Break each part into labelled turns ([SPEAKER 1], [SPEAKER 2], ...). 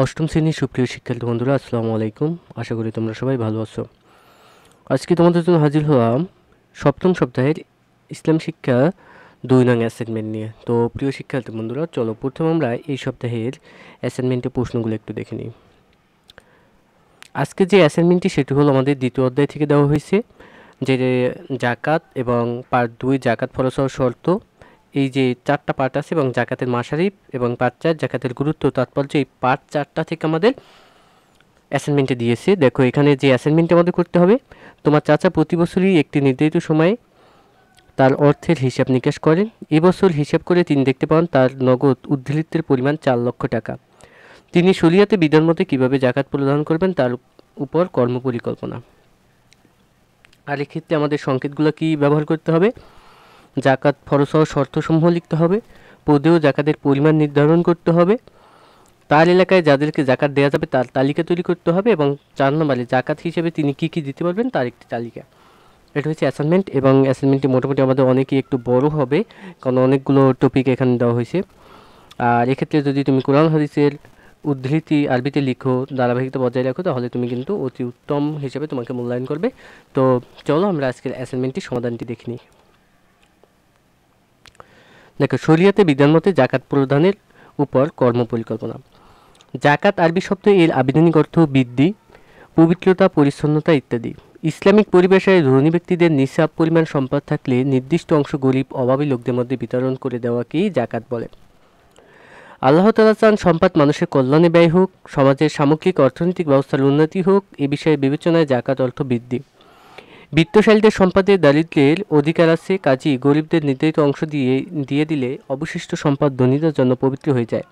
[SPEAKER 1] অষ্টম শ্রেণীর সুপ্রিয় শিক্ষার্থী বন্ধুরা, আসসালামু আলাইকুম। আশা করি তোমরা সবাই ভালো আছো। আজকে তোমাদের জন্য হাজির হলাম সপ্তম সপ্তাহের ইসলাম শিক্ষা 2 নং অ্যাসাইনমেন্ট নিয়ে। তো প্রিয় শিক্ষার্থী বন্ধুরা, চলো প্রথমে আমরা এই সপ্তাহের অ্যাসাইনমেন্টের প্রশ্নগুলো একটু দেখে নিই। আজকে যে অ্যাসাইনমেন্টটি সেটি হলো আমাদের দ্বিতীয় অধ্যায় থেকে দেওয়া হয়েছে, যে জাকাত এবং পার্ট 2 জাকাত ফরজ হওয়ার শর্ত। এই যে 4টা পার্ট আছে এবং জাকাতের মাসারিফ এবং পার্ট 4 জাকাতের গুরুত্ব তাৎপর্য, এই পার্ট 4টা থেকে আমাদের অ্যাসাইনমেন্টে দিয়েছে। দেখো এখানে যে অ্যাসাইনমেন্ট আমাদের করতে হবে, তোমার চাচা প্রতি বছরই একটি নির্ধারিত সময়ে তার অর্থের হিসাব নিকাশ করেন। এবছর হিসাব করে তিনি দেখতে পান তার নগদ উদ্ধৃতের পরিমাণ 4 লক্ষ টাকা। তিনি শরিয়াতে বিধান মতে কীভাবে জাকাত প্রদান করবেন তার উপর কর্মপরিকল্পনা। আর এক্ষেত্রে আমাদের সংকেতগুলো কি ব্যবহার করতে হবে? জাকাত ফরজ হওয়ার শর্তসমূহ লিখতে হবে, পদেও জাকাতের পরিমাণ নির্ধারণ করতে হবে, তার এলাকায় যাদেরকে জাকাত দেওয়া যাবে তার তালিকা তৈরি করতে হবে, এবং 4 নম্বরে জাকাত হিসেবে তিনি কি কি দিতে পারবেন তার একটি তালিকা। এটা হচ্ছে অ্যাসাইনমেন্ট, এবং অ্যাসাইনমেন্টটি মোটামুটি আমাদের অনেকেই একটু বড় হবে, কারণ অনেকগুলো টপিক এখানে দেওয়া হয়েছে। আর এক্ষেত্রে যদি তুমি কোরআন হাদিসের উদ্ধৃতি আরবিতে লিখো, ধারাবাহিকতা বজায় রাখো, তাহলে তুমি কিন্তু অতি উত্তম হিসেবে তোমাকে মূল্যায়ন করবে। তো চলো আমরা আজকের অ্যাসাইনমেন্টটির সমাধানটি দেখে নিই। দেখো, শরিয়াতে বিধান মতে জাকাত প্রদানের উপর কর্মপরিকল্পনা। জাকাত আরবি শব্দ, এর আবিধানিক অর্থ বৃদ্ধি, পবিত্রতা, পরিচ্ছন্নতা ইত্যাদি। ইসলামিক পরিবেশে ধনী ব্যক্তিদের নিসাব পরিমাণ সম্পদ থাকলে নির্দিষ্ট অংশ গরিব অভাবী লোকদের মধ্যে বিতরণ করে দেওয়াকেই জাকাত বলে। আল্লাহ তাআলা চান সম্পদ মানুষের কল্যাণে ব্যয় হোক, সমাজের সামগ্রিক অর্থনৈতিক ব্যবস্থার উন্নতি হোক। এ বিষয়ে বিবেচনায় জাকাত অর্থ বৃদ্ধি। বিত্তশালীদের সম্পদের দারিদ্র্যের অধিকার আছে, কাজেই গরিবদের নির্ধারিত অংশ দিয়ে দিলে অবশিষ্ট সম্পদ ধনীদের জন্য পবিত্র হয়ে যায়।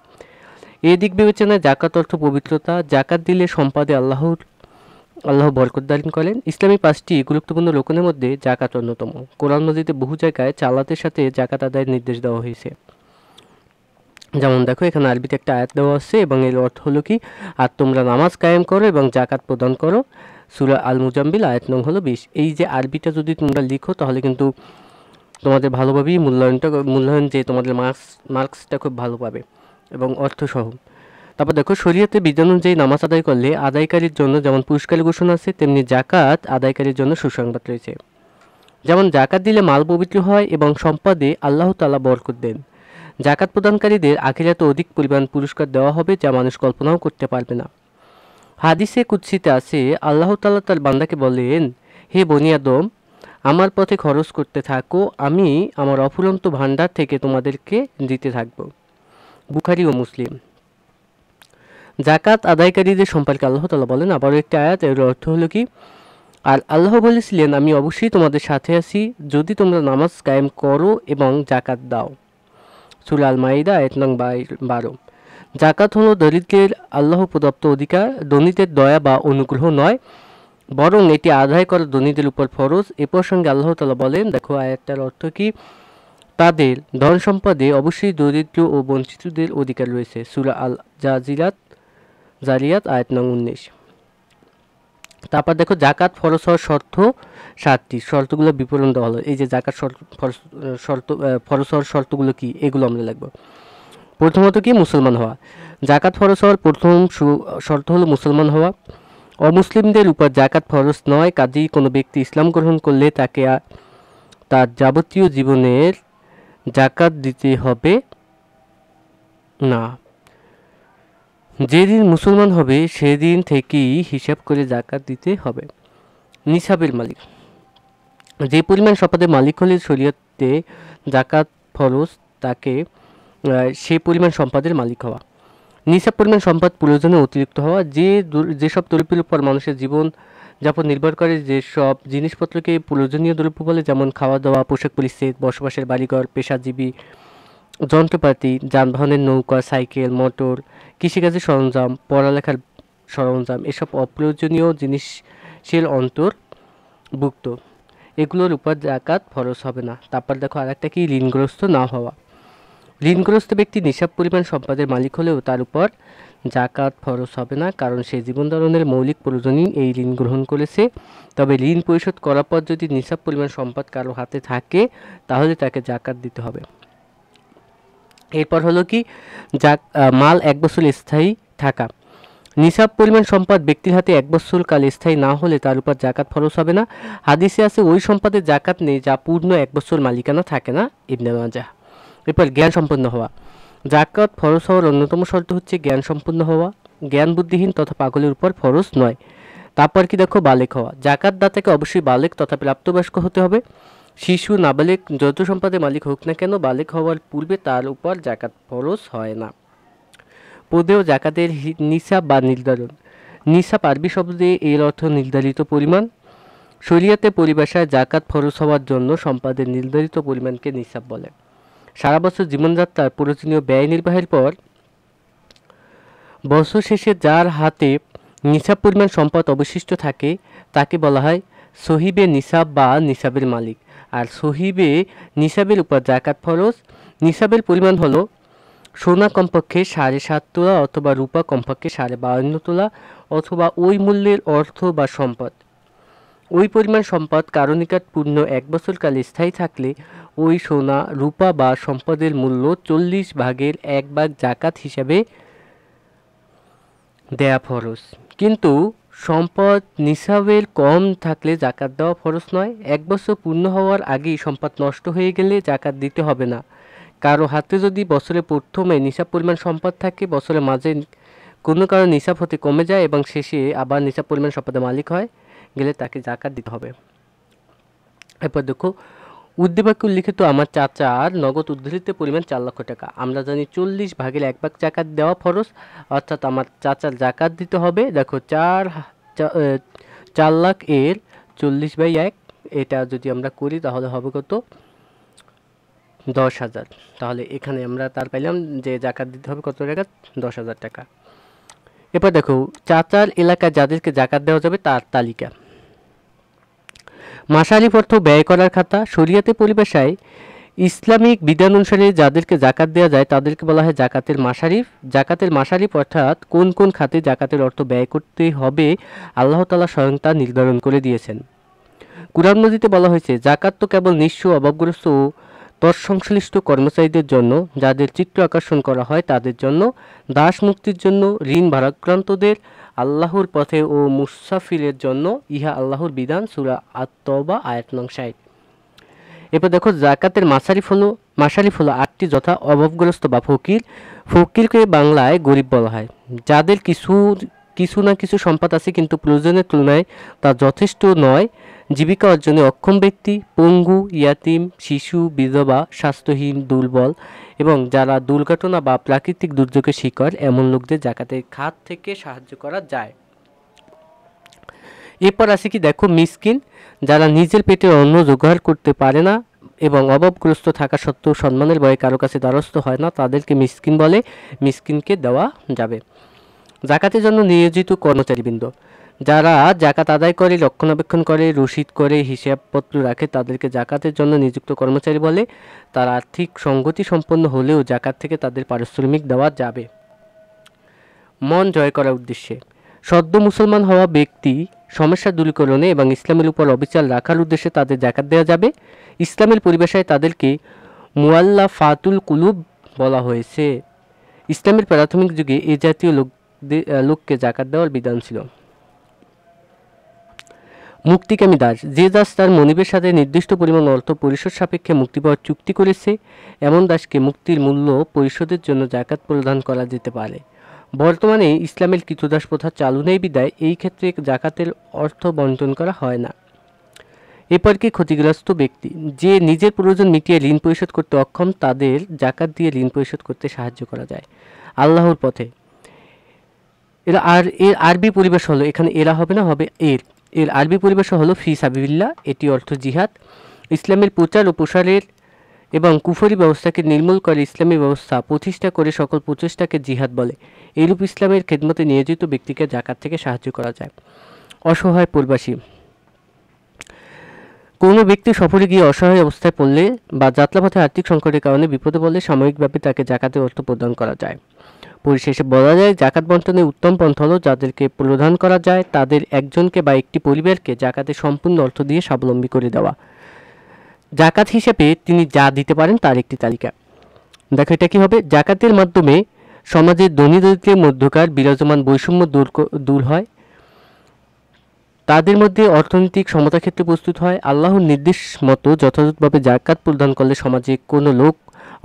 [SPEAKER 1] এই দিক বিবেচনায় জাকাত অর্থ পবিত্রতা। জাকাত দিলে সম্পদে আল্লাহ বরকত দান করেন। ইসলামী 5টি গুরুত্বপূর্ণ রোকনের মধ্যে জাকাত অন্যতম। কোরআন মাজিদে বহু জায়গায় চালাতের সাথে জাকাত আদায়ের নির্দেশ দেওয়া হয়েছে। যেমন দেখো, এখানে আরবিতে একটা আয়াত দেওয়া আছে এবং এর অর্থ হলো কি, আর তোমরা নামাজ কায়েম করো এবং জাকাত প্রদান করো। সূরা আল মুজাম্মিল আয়াত নং হলো 20। এই যে আরবিটা যদি তোমরা লিখো তাহলে কিন্তু তোমাদের ভালোভাবেই মূল্যায়ন যে তোমাদের মার্কসটা খুব ভালো পাবে এবং অর্থসহ। তারপর দেখো, শরীয়তে বিধান অনুযায়ী নামাজ আদায় করলে আদায়কারীর জন্য যেমন পুরস্কারের ঘোষণা আছে, তেমনি জাকাত আদায়কারীর জন্য সুসংবাদ রয়েছে। যেমন জাকাত দিলে মাল পবিত্র হয় এবং সম্পদে আল্লাহ তাআলা বরকত দেন। জাকাত প্রদানকারীদের আখিরাতে অধিক পরিমাণ পুরস্কার দেওয়া হবে, যা মানুষ কল্পনাও করতে পারবে না। হাদিসে কুদসিতে আছে, আল্লাহ তাআলা তার বান্দাকে বলেন, হে বনি আদম, আমার পথে খরচ করতে থাকো, আমি আমার অফুরন্ত ভান্ডার থেকে তোমাদেরকে দিতে থাকব। বুখারী ও মুসলিম। জাকাত আদায়কারীদের সম্পর্কে আল্লাহ তাআলা বলেন আবারও একটি আয়াত, এর অর্থ হলো কি, আর আল্লাহ বলেছিলেন, আমি অবশ্যই তোমাদের সাথে আছি যদি তোমরা নামাজ কায়েম করো এবং জাকাত দাও। সূরা আল মাইদা আয়াত নং 12। জাকাত হলো দরিদ্রের আল্লাহ প্রদত্ত অধিকার, ধনীদের দয়া বা অনুগ্রহ নয়, বরং এটি আদায় করা ধনীদের উপর ফরজ। এ প্রসঙ্গে আল্লাহ তাআলা বলেন, দেখো আয়াতটার অর্থ কি, তাদের ধন সম্পদে অবশ্যই দরিদ্র ও বঞ্চিতদের অধিকার রয়েছে। সূরা আল জারিয়াত আয়াত নং 19। তারপর দেখো, জাকাত ফরজ হওয়ার শর্ত 7টি। শর্তগুলো বিবরণ দেওয়া হলো। এই যে জাকাত ফরজ হওয়ার শর্তগুলো কি, এগুলো আমরা লিখব। প্রথমত কি, মুসলমান হওয়া। জাকাত ফরজ হওয়ার প্রথম শর্ত হলো মুসলমান হওয়া। অমুসলিমদের উপর জাকাত ফরজ নয়, কাজেই কোনো ব্যক্তি ইসলাম গ্রহণ করলে তাকে তার যাবতীয় জীবনের জাকাত দিতে হবে না। যেদিন মুসলমান হবে সেদিন থেকেই হিসাব করে জাকাত দিতে হবে। নিসাবের মালিক। যে পরিমাণ সম্পদের মালিক হলে শরীয়তে জাকাত ফরজ, তাকে সেই পরিমাণ সম্পদের মালিক হওয়া। নিসাব পরিমাণ সম্পদ প্রয়োজনে অতিরিক্ত হওয়া। যেসব দ্রব্যের উপর মানুষের জীবন যাপন নির্ভর করে, যেসব জিনিসপত্রকে প্রয়োজনীয় দ্রব্য বলে, যেমন খাওয়া দাওয়া, পোশাক পরিচ্ছদ, বসবাসের বাড়িঘর, পেশাজীবী যন্ত্রপাতি, যানবাহনের নৌকা, সাইকেল, মোটর, কৃষিকাজের সরঞ্জাম, পড়ালেখার সরঞ্জাম, এসব অপ্রয়োজনীয় জিনিসের অন্তর্ভুক্ত। এগুলোর উপর জাকাত ফরজ হবে না। তারপর দেখো আরেকটা কি, ঋণগ্রস্ত না হওয়া। ঋণগ্রস্ত ব্যক্তি নিসাব পরিমাণ সম্পদের মালিক হলেও তার উপর জাকাত ফরজ হবে না, কারণ সে জীবন ধারণের মৌলিক প্রয়োজনেই এই ঋণ গ্রহণ করেছে। তবে ঋণ পরিশোধ করার পর যদি নিসাব পরিমাণ সম্পদ কারো হাতে থাকে তাহলে তাকে জাকাত দিতে হবে। এরপর হলো কি, মাল 1 বছর স্থায়ী থাকা। নিসাব পরিমাণ সম্পদ ব্যক্তির হাতে 1 বছর কাল স্থায়ী না হলে তার উপর জাকাত ফরজ হবে না। হাদিসে আছে ওই সম্পদের জাকাত নেই যা পূর্ণ 1 বছর মালিকানা থাকে না, ইবনে মাজাহ। এরপর জ্ঞান সম্পন্ন হওয়া। জাকাত ফরজ হওয়ার অন্যতম শর্ত হচ্ছে জ্ঞান সম্পন্ন হওয়া। জ্ঞান বুদ্ধিহীন তথা পাগলের উপর ফরজ নয়। তারপর কি দেখো, বালেক হওয়া। জাকাত দাতাকে অবশ্যই বালেক তথা প্রাপ্তবয়স্ক হতে হবে। শিশু নাবালেক যত সম্পদের মালিক হোক না কেন, বালেক হওয়ার পূর্বে তার উপর জাকাত ফরজ হয় না। পদেও জাকাতের নিসাব বা নির্ধারণ। নিসাব আরবি শব্দে এর অর্থ নির্ধারিত পরিমাণ। শরিয়াতে পরিভাষায় জাকাত ফরজ হওয়ার জন্য সম্পদের নির্ধারিত পরিমাণকে নিসাব বলে। সারা বছর জীবনযাত্রার প্রয়োজনীয় ব্যয় নির্বাহের পর বছর শেষে যার হাতে নিসাব পরিমাণ সম্পদ অবশিষ্ট থাকে তাকে বলা হয় সহিবে নিসাব বা নিসাবের মালিক। আর সহিবে নিসাবের উপর জাকাত ফরজ। নিসাবের পরিমাণ হলো সোনা কমপক্ষে 7.5 তোলা অথবা রূপা কমপক্ষে 52.5 তোলা অথবা ওই মূল্যের অর্থ বা সম্পদ। ওই পরিমাণ সম্পদ কারো নিকট পূর্ণ 1 বছর কাল স্থায়ী থাকলে ওই সোনা রূপা বা সম্পদের মূল্য 40 ভাগের 1 ভাগ জাকাত হিসাবে দেয়া ফরজ। কিন্তু সম্পদ নিসাবের কম থাকলে জাকাত দেওয়া ফরজ নয়। 1 বছর পূর্ণ হওয়ার আগেই সম্পদ নষ্ট হয়ে গেলে জাকাত দিতে হবে না। কারো হাতে যদি বছরের প্রথমে নিসাব পরিমাণ সম্পদ থাকে, বছরের মাঝে কোনো কারো নিসাব হতে কমে যায় এবং শেষে আবার নিসাব পরিমাণ সম্পদের মালিক হয় গেলে তাকে জাকাত দিতে হবে। এরপর দেখো, উদ্দীপকে উল্লিখিত আমার চাচার নগদ উদ্ধৃত পরিমাণ 4 লক্ষ টাকা। আমরা জানি 40 ভাগের 1 ভাগ জাকাত দেওয়া ফরজ, অর্থাৎ আমার চাচার জাকাত দিতে হবে। দেখো 4 লাখ এর 40/1, এটা যদি আমরা করি তাহলে হবে কত, 10,000। তাহলে এখানে আমরা তার পাইলাম যে জাকাত দিতে হবে কত টাকা, 10,000 টাকা। এরপর দেখো, চাচার এলাকায় যাদেরকে জাকাত দেওয়া যাবে তার তালিকা। মাসারিফ অর্থ ব্যয় করার খাতা। শরিয়াতে পরিভাষায় ইসলামিক বিধান অনুসারে যাদেরকে জাকাত দেওয়া যায় তাদেরকে বলা হয় জাকাতের মাসারিফ। জাকাতের মাসারিফ অর্থাৎ কোন কোন খাতে জাকাতের অর্থ ব্যয় করতে হবে আল্লাহ তাআলা স্বয়ং তা নির্ধারণ করে দিয়েছেন। কুরআন মাজিদে বলা হয়েছে, জাকাত তো কেবল নিঃস্ব, অভাবগ্রস্ত ও তৎসংশ্লিষ্ট কর্মচারীদের জন্য, যাদের চিত্ত আকর্ষণ করা হয় তাদের জন্য, দাস মুক্তির জন্য, ঋণ ভারাক্রান্তদের, আল্লাহর পথে ও মুসাফিরের জন্য। ইহা আল্লাহর বিধান। সূরা আত-তওবা আয়াত নং 60। এরপর দেখো, জাকাতের মাসারিফ হলো 8টি, যথা অভাবগ্রস্ত বা ফকির। ফকিরকে বাংলায় গরিব বলা হয়। যাদের কিছু না কিছু সম্পদ আছে কিন্তু প্রয়োজনের তুলনায় তা যথেষ্ট নয়। জীবিকা অর্জনে অক্ষম ব্যক্তি, পঙ্গু, ইয়াতিম, শিশু, বিধবা, স্বাস্থ্যহীন, দুর্বল এবং যারা দুর্ঘটনা বা প্রাকৃতিক দুর্যোগের শিকার, এমন লোকদের জাকাতের খাত থেকে সাহায্য করা যায়। এরপর আছে কি দেখো, মিসকিন। যারা নিজের পেটের অন্ন জোগাড় করতে পারে না এবং অভাবগ্রস্ত থাকা সত্ত্বেও সম্মানের ভয়ে কারো কাছে দ্বারস্থ হয় না, তাদেরকে মিসকিন বলে। মিসকিনকে দেওয়া যাবে। জাকাতের জন্য নিয়োজিত কর্মচারীবৃন্দ। যারা জাকাত আদায় করে, রক্ষণাবেক্ষণ করে, রসিদ করে, হিসাবপত্র রাখে তাদেরকে জাকাতের জন্য নিযুক্ত কর্মচারী বলে। তারা আর্থিক সঙ্গতি সম্পন্ন হলেও জাকাত থেকে তাদের পারিশ্রমিক দেওয়া যাবে। মন জয় করার উদ্দেশ্যে। সদ্য মুসলমান হওয়া ব্যক্তি সমস্যা দূরীকরণে এবং ইসলামের উপর অবিচার রাখার উদ্দেশ্যে তাদের জাকাত দেওয়া যাবে। ইসলামের পরিভাষায় তাদেরকে মুআল্লাফাতুল কুলুব বলা হয়েছে। ইসলামের প্রাথমিক যুগে এ জাতীয় লোককে জাকাত দেওয়ার বিধান ছিল। মুক্তিকামী দাস। যে দাস তার মনিবের সাথে নির্দিষ্ট পরিমাণ অর্থ পরিশোধ সাপেক্ষে মুক্তি পাওয়ার চুক্তি করেছে, এমন দাসকে মুক্তির মূল্য পরিশোধের জন্য জাকাত প্রদান করা যেতে পারে। বর্তমানে ইসলামের কৃতদাস প্রথা চালু নেই বিধায় এই ক্ষেত্রে জাকাতের অর্থ বণ্টন করা হয় না। এরপর কি ক্ষতিগ্রস্ত ব্যক্তি। যে নিজের প্রয়োজন মিটিয়ে ঋণ পরিশোধ করতে অক্ষম, তাদের জাকাত দিয়ে ঋণ পরিশোধ করতে সাহায্য করা যায় আল্লাহর পথে। এর আরবি পরিবেশ হলো, এখানে এরা হবে না, হবে এর আরবি পরিভাষা হলো ফি সাবিলিল্লাহ। এটি অর্থ জিহাদ। ইসলামের প্রচার ও প্রসারের এবং কুফরি ব্যবস্থাকে নির্মূল করে ইসলামী ব্যবস্থা প্রতিষ্ঠা করে সকল প্রচেষ্টাকে জিহাদ বলে। এইরূপ ইসলামের খেদমতে নিয়োজিত ব্যক্তিকে জাকাত থেকে সাহায্য করা যায়। অসহায় প্রবাসী। কোনো ব্যক্তি সফরে গিয়ে অসহায় অবস্থায় পড়লে বা যাত্রাপথে আর্থিক সংকটের কারণে বিপদে পড়লে সাময়িকভাবে তাকে জাকাতের অর্থ প্রদান করা যায়। পরিশেষে বলা যায়, জাকাত বণ্টনের উত্তম পন্থা হলো যাদেরকে প্রদান করা যায় তাদের একজনকে বা একটি পরিবারকে জাকাতের সম্পূর্ণ অর্থ দিয়ে স্বাবলম্বী করে দেওয়া। জাকাত হিসেবে তিনি যা দিতে পারেন তার একটি তালিকা। দেখো এটা কি হবে, জাকাতের মাধ্যমে সমাজের ধনী দরিদ্রের মধ্যকার বিরাজমান বৈষম্য দূর হয়, তাদের মধ্যে অর্থনৈতিক সমতা ক্ষেত্রে প্রস্তুত হয়। আল্লাহর নির্দেশ মতো যথাযথভাবে জাকাত প্রদান করলে সমাজে কোনো লোক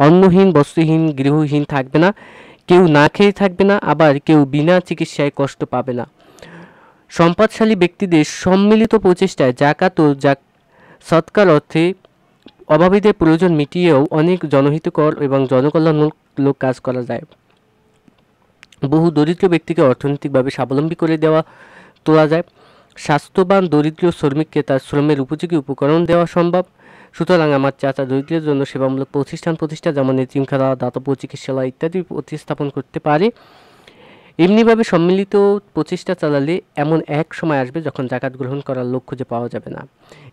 [SPEAKER 1] অন্নহীন, বস্ত্রহীন, গৃহহীন থাকবে না, কেউ না খেয়ে থাকবে না, আবার কেউ বিনা চিকিৎসায় কষ্ট পাবে না। সম্পদশালী ব্যক্তিদের সম্মিলিত প্রচেষ্টায় জাকাত ও সদকার অর্থে অভাবীদের প্রয়োজন মিটিয়েও অনেক জনহিতকর এবং জনকল্যাণমূলক কাজ করা যায়। বহু দরিদ্র ব্যক্তিকে অর্থনৈতিকভাবে স্বাবলম্বী করে তোলা যায়। স্বাস্থ্যবান দরিদ্র শ্রমিককে তার শ্রমের উপযোগী উপকরণ দেওয়া সম্ভব। সুতরাং আমার চাচা দরিদ্রের জন্য সেবামূলক প্রতিষ্ঠা যেমন এতিমখানা, দাতব্য চিকিৎসালয় ইত্যাদি প্রতিস্থাপন করতে পারে। এমনিভাবে সম্মিলিত প্রচেষ্টা চালালে এমন এক সময় আসবে যখন জাকাত গ্রহণ করার লোক খুঁজে পাওয়া যাবে না।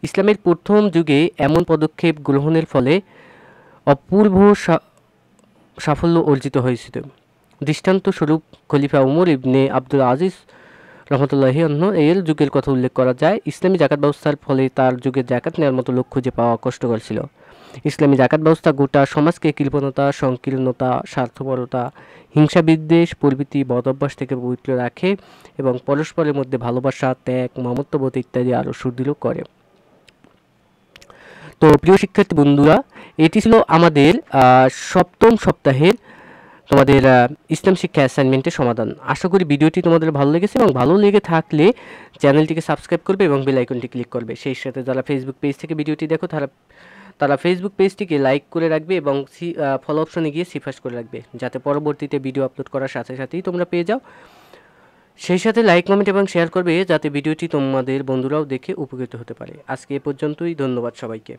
[SPEAKER 1] ইসলামের প্রথম যুগে এমন পদক্ষেপ গ্রহণের ফলে অপূর্ব সাফল্য অর্জিত হয়েছিল। দৃষ্টান্তস্বরূপ খলিফা উমর ইবনে আব্দুল আজিজ রহমতুল্লাহি আনহু এর যুগের কথা উল্লেখ করা যায়। ইসলামী জাকাত ব্যবস্থার ফলে তার যুগে জাকাত নেওয়ার মতো লোক খুঁজে পাওয়া কষ্টকর ছিল। ইসলামী জাকাত ব্যবস্থা গোটা সমাজকে কৃপণতা, সংকীর্ণতা, স্বার্থপরতা, হিংসা, বিদ্বেষ প্রভৃতি বদ অভ্যাস থেকে পবিত্র রাখে এবং পরস্পরের মধ্যে ভালোবাসা, ত্যাগ, মমত্ববোধ ইত্যাদি আরও সুদৃঢ় করে। তো প্রিয় শিক্ষার্থী বন্ধুরা, এটি ছিল আমাদের সপ্তম সপ্তাহের তোমাদের ইসলাম শিক্ষা অ্যাসাইনমেন্টের সমাধান। আশা করি ভিডিওটি তোমাদের ভালো লেগেছে এবং ভালো লেগে থাকলে চ্যানেলটিকে সাবস্ক্রাইব করবে এবং বেল আইকনটি ক্লিক করবে। সেই সাথে যারা ফেসবুক পেজ থেকে ভিডিওটি দেখো তারা ফেসবুক পেজটিকে লাইক করে রাখবে এবং ফলো অপশনে গিয়ে সিফাস করে রাখবে, যাতে পরবর্তীতে ভিডিও আপলোড করার সাথে সাথেই তোমরা পেয়ে যাও। সেই সাথে লাইক, কমেন্ট এবং শেয়ার করবে, যাতে ভিডিওটি তোমাদের বন্ধুরাও দেখে উপকৃত হতে পারে। আজকে এ পর্যন্তই। ধন্যবাদ সবাইকে।